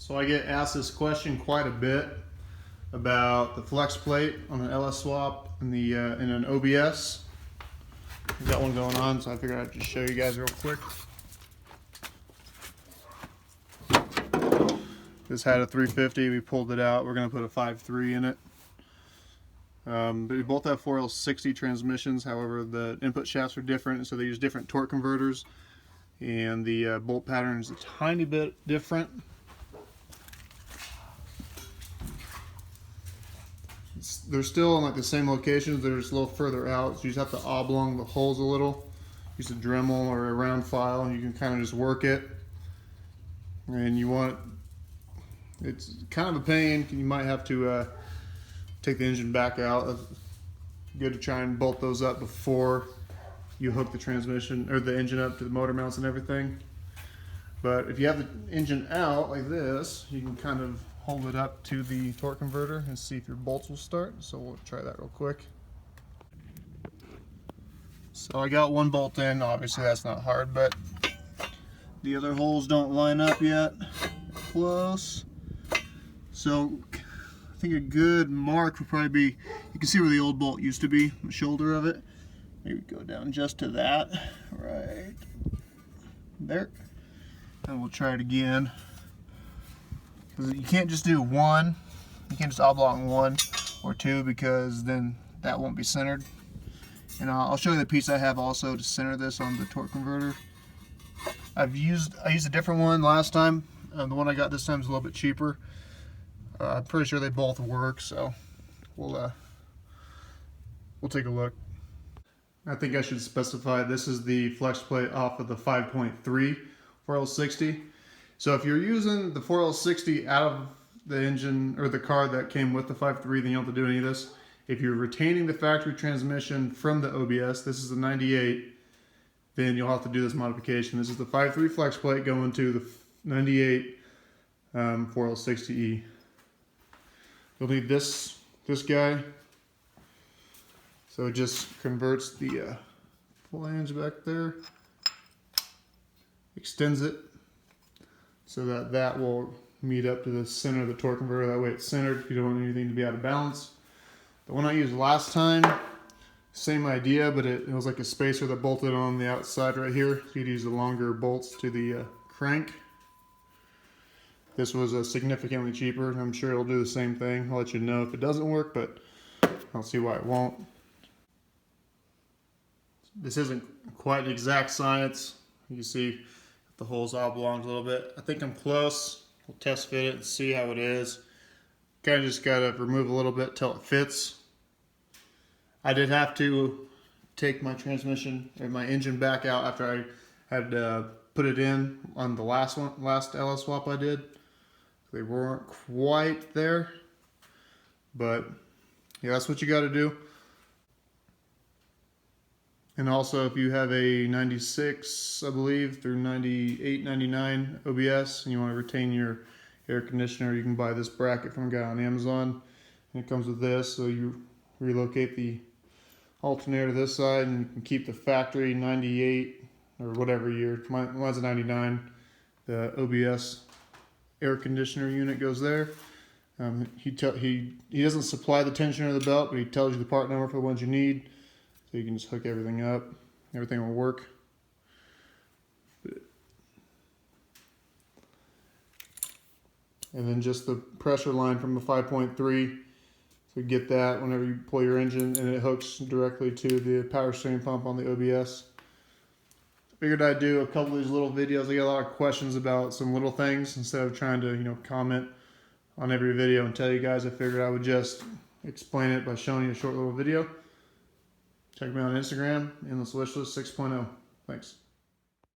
So I get asked this question quite a bit about the Flexplate on an LS swap and the in an OBS. We've got one going on, so I figured I'd just show you guys real quick. This had a 350. We pulled it out. We're going to put a 5.3 in it. But we both have 4L60 transmissions. However, the input shafts are different, so they use different torque converters, and the bolt pattern is a tiny bit different. They're still in like the same locations. They're just a little further out, so you just have to oblong the holes a little. Use a Dremel or a round file, and you can kind of just work it. And it's kind of a pain. You might have to take the engine back out. It's good to try and bolt those up before you hook the transmission or the engine up to the motor mounts and everything. But if you have the engine out like this, you can kind of hold it up to the torque converter and see if your bolts will start. So we'll try that real quick. So I got one bolt in. Obviously that's not hard, but the other holes don't line up yet. Close. So I think a good mark would probably be, you can see where the old bolt used to be, the shoulder of it. Maybe go down just to that, right there. And we'll try it again. Because you can't just do one, you can't just oblong one or two, because then that won't be centered. And I'll show you the piece I have also to center this on the torque converter. I used a different one last time. The one I got this time is a little bit cheaper. I'm pretty sure they both work, so we'll take a look. I think I should specify this is the Flexplate off of the 5.3 4L60. So if you're using the 4L60 out of the engine or the car that came with the 5.3, then you don't have to do any of this. If you're retaining the factory transmission from the OBS, this is the 98, then you'll have to do this modification. This is the 5.3 Flexplate going to the 98 4L60E. You'll need this guy. So it just converts the flange back there, extends it so that that will meet up to the center of the torque converter. That way it's centered. You don't want anything to be out of balance. The one I used last time, same idea, but it was like a spacer that bolted on the outside right here. So you'd use the longer bolts to the crank. This was significantly cheaper. I'm sure it'll do the same thing. I'll let you know if it doesn't work, but I'll see why it won't. This isn't quite an exact science. You can see the holes oblong a little bit. I think I'm close. We'll test fit it and see how it is. Kind of just got to remove a little bit till it fits. I did have to take my transmission or my engine back out after I had put it in on the last LS swap I did. They weren't quite there, but yeah, that's what you got to do. And also, if you have a 96, I believe, through 98, 99 OBS, and you want to retain your air conditioner, you can buy this bracket from a guy on Amazon. And it comes with this, so you relocate the alternator to this side, and you can keep the factory 98 or whatever year. Mine's a 99. The OBS air conditioner unit goes there. He doesn't supply the tensioner of the belt, but he tells you the part number for the ones you need. So you can just hook everything up. Everything will work. And then just the pressure line from the 5.3. So get that whenever you pull your engine, and it hooks directly to the power steering pump on the OBS. Figured I'd do a couple of these little videos. I get a lot of questions about some little things. Instead of trying to, comment on every video and tell you guys, I figured I would just explain it by showing you a short little video. Check me out on Instagram, Endless Wishlist 6.0. Thanks.